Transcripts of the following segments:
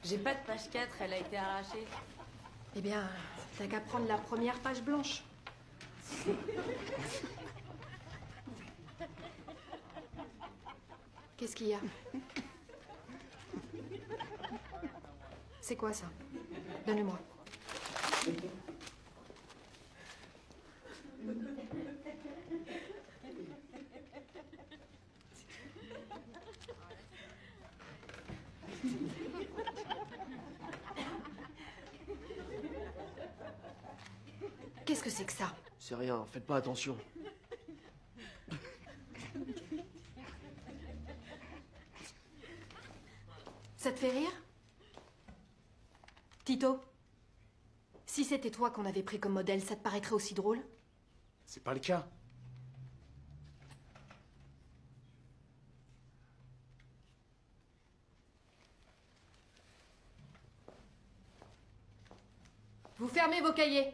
J'ai pas de page 4, elle a été arrachée. Eh bien, t'as qu'à prendre la première page blanche. Qu'est-ce qu'il y a? C'est quoi ça? Donne-le-moi. Qu'est-ce que c'est que ça? C'est rien, faites pas attention. Ça te fait rire? Tito, si c'était toi qu'on avait pris comme modèle, ça te paraîtrait aussi drôle? C'est pas le cas. Vous fermez vos cahiers.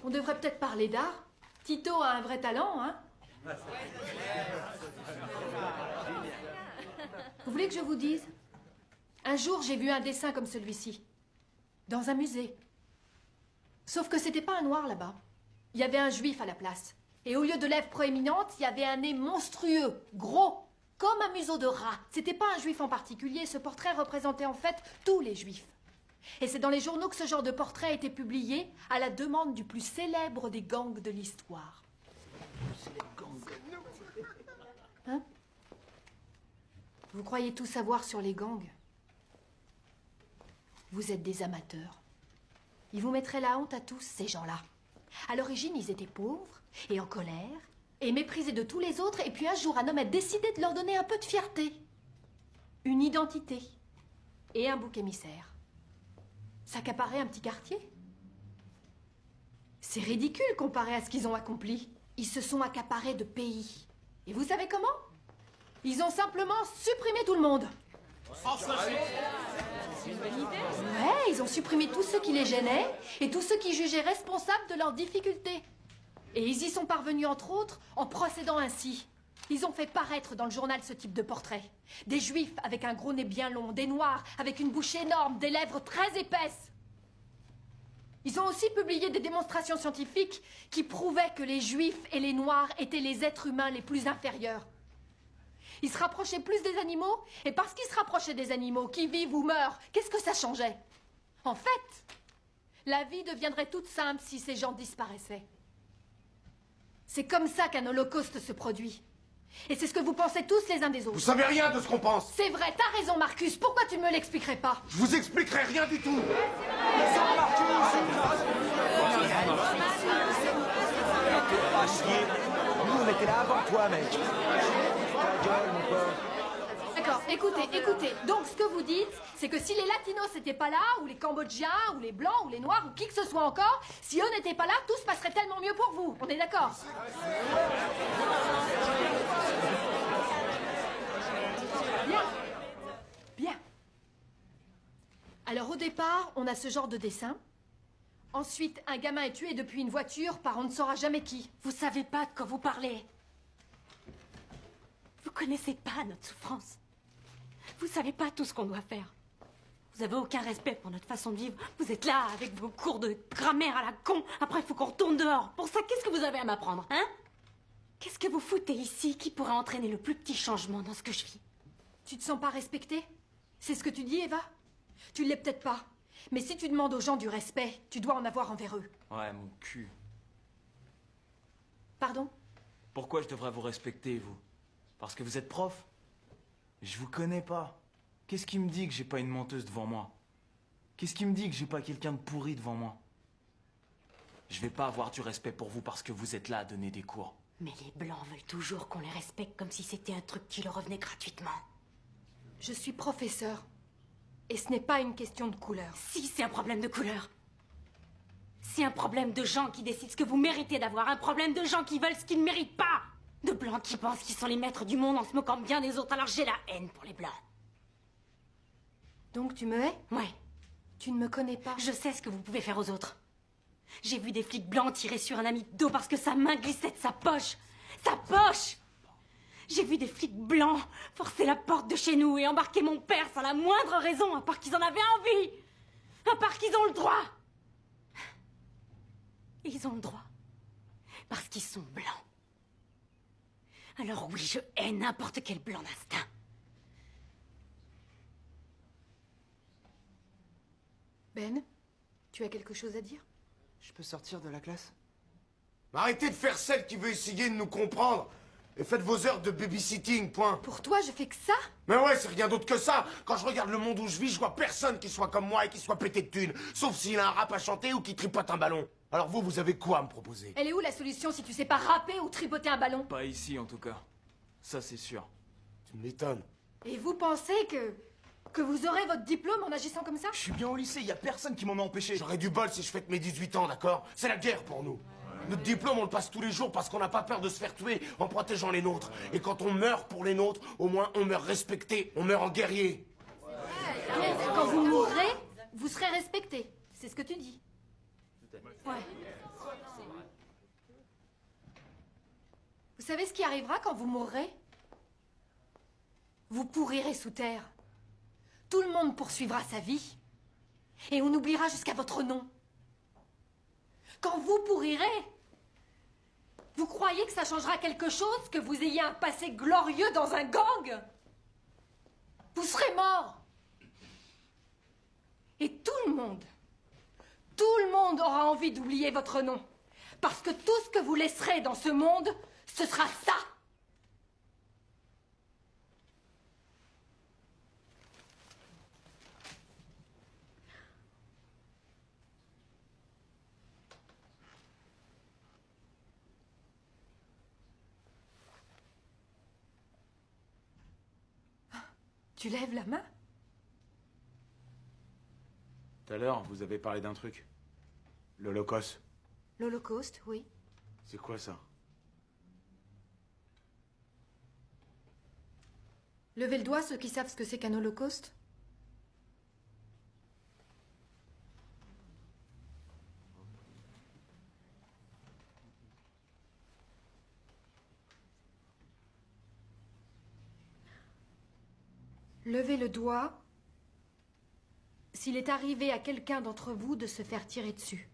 On devrait peut-être parler d'art. Tito a un vrai talent, hein? Vous voulez que je vous dise? Un jour, j'ai vu un dessin comme celui-ci. Dans un musée. Sauf que c'était pas un noir là-bas. Il y avait un juif à la place. Et au lieu de lèvres proéminentes, il y avait un nez monstrueux, gros, comme un museau de rat. C'était pas un juif en particulier. Ce portrait représentait en fait tous les juifs. Et c'est dans les journaux que ce genre de portrait a été publié à la demande du plus célèbre des gangs de l'histoire. Hein? Vous croyez tout savoir sur les gangs? Vous êtes des amateurs. Ils vous mettraient la honte à tous, ces gens-là. À l'origine, ils étaient pauvres et en colère et méprisés de tous les autres. Et puis un jour, un homme a décidé de leur donner un peu de fierté. Une identité et un bouc émissaire. S'accaparer un petit quartier? C'est ridicule comparé à ce qu'ils ont accompli. Ils se sont accaparés de pays. Et vous savez comment? Ils ont simplement supprimé tout le monde. C'est une bonne idée. Ouais, ils ont supprimé tous ceux qui les gênaient et tous ceux qui jugeaient responsables de leurs difficultés. Et ils y sont parvenus, entre autres, en procédant ainsi. Ils ont fait paraître dans le journal ce type de portrait. Des juifs avec un gros nez bien long, des noirs avec une bouche énorme, des lèvres très épaisses. Ils ont aussi publié des démonstrations scientifiques qui prouvaient que les juifs et les noirs étaient les êtres humains les plus inférieurs. Ils se rapprochaient plus des animaux, et parce qu'ils se rapprochaient des animaux, qui vivent ou meurent, qu'est-ce que ça changeait? En fait, la vie deviendrait toute simple si ces gens disparaissaient. C'est comme ça qu'un holocauste se produit. Et c'est ce que vous pensez tous les uns des autres. Vous savez rien de ce qu'on pense. C'est vrai, t'as raison, Marcus. Pourquoi tu ne me l'expliquerais pas? Je vous expliquerai rien du tout. Pas chier. Nous, on était là avant toi, mec. Ta gueule, mon pote. D'accord, écoutez. Donc, ce que vous dites, c'est que si les Latinos n'étaient pas là, ou les Cambodgiens, ou les Blancs, ou les Noirs, ou qui que ce soit encore, si eux n'étaient pas là, tout se passerait tellement mieux pour vous. On est d'accord? Bien. Alors, au départ, on a ce genre de dessin. Ensuite, un gamin est tué depuis une voiture par on ne saura jamais qui. Vous savez pas de quoi vous parlez. Vous connaissez pas notre souffrance. Vous savez pas tout ce qu'on doit faire. Vous avez aucun respect pour notre façon de vivre. Vous êtes là avec vos cours de grammaire à la con. Après, il faut qu'on retourne dehors. Pour ça, qu'est-ce que vous avez à m'apprendre, hein? Qu'est-ce que vous foutez ici qui pourrait entraîner le plus petit changement dans ce que je vis? Tu te sens pas respectée? C'est ce que tu dis, Eva? Tu l'es peut-être pas. Mais si tu demandes aux gens du respect, tu dois en avoir envers eux. Ouais, mon cul. Pardon? Pourquoi je devrais vous respecter, vous? Parce que vous êtes prof? Je vous connais pas. Qu'est-ce qui me dit que j'ai pas une menteuse devant moi? Qu'est-ce qui me dit que j'ai pas quelqu'un de pourri devant moi? Je vais pas avoir du respect pour vous parce que vous êtes là à donner des cours. Mais les Blancs veulent toujours qu'on les respecte comme si c'était un truc qui leur revenait gratuitement. Je suis professeur. Et ce n'est pas une question de couleur. Si, c'est un problème de couleur. C'est un problème de gens qui décident ce que vous méritez d'avoir. Un problème de gens qui veulent ce qu'ils ne méritent pas. De Blancs qui pensent qu'ils sont les maîtres du monde en se moquant bien des autres. Alors j'ai la haine pour les Blancs. Donc tu me hais? Ouais. Tu ne me connais pas. Je sais ce que vous pouvez faire aux autres. J'ai vu des flics blancs tirer sur un ami de dos parce que sa main glissait de sa poche. Sa poche! J'ai vu des flics blancs forcer la porte de chez nous et embarquer mon père sans la moindre raison, à part qu'ils en avaient envie! À part qu'ils ont le droit! Ils ont le droit. Parce qu'ils sont blancs. Alors oui, je hais n'importe quel blanc d'instinct. Ben, tu as quelque chose à dire? Je peux sortir de la classe? Arrêtez de faire celle qui veut essayer de nous comprendre. Et faites vos heures de babysitting, point. Pour toi, je fais que ça? Mais ouais, c'est rien d'autre que ça. Quand je regarde le monde où je vis, je vois personne qui soit comme moi et qui soit pété de thunes. Sauf s'il a un rap à chanter ou qui tripote un ballon. Alors vous avez quoi à me proposer? Elle est où la solution si tu sais pas rapper ou tripoter un ballon? Pas ici en tout cas. Ça c'est sûr. Tu m'étonnes. Et vous pensez que vous aurez votre diplôme en agissant comme ça? Je suis bien au lycée, y a personne qui m'en a empêché. J'aurais du bol si je fête mes 18 ans, d'accord? C'est la guerre pour nous. Notre diplôme, on le passe tous les jours parce qu'on n'a pas peur de se faire tuer en protégeant les nôtres. Et quand on meurt pour les nôtres, au moins on meurt respecté, on meurt en guerrier. Quand vous mourrez, vous serez respecté. C'est ce que tu dis. Ouais. Vous savez ce qui arrivera quand vous mourrez? Vous pourrirez sous terre. Tout le monde poursuivra sa vie. Et on oubliera jusqu'à votre nom. Quand vous pourrirez, vous croyez que ça changera quelque chose que vous ayez un passé glorieux dans un gang? Vous serez mort. Et tout le monde aura envie d'oublier votre nom. Parce que tout ce que vous laisserez dans ce monde, ce sera ça. Tu lèves la main? Tout à l'heure, vous avez parlé d'un truc. L'Holocauste. L'Holocauste, oui. C'est quoi ça? Levez le doigt ceux qui savent ce que c'est qu'un holocauste. Levez le doigt s'il est arrivé à quelqu'un d'entre vous de se faire tirer dessus.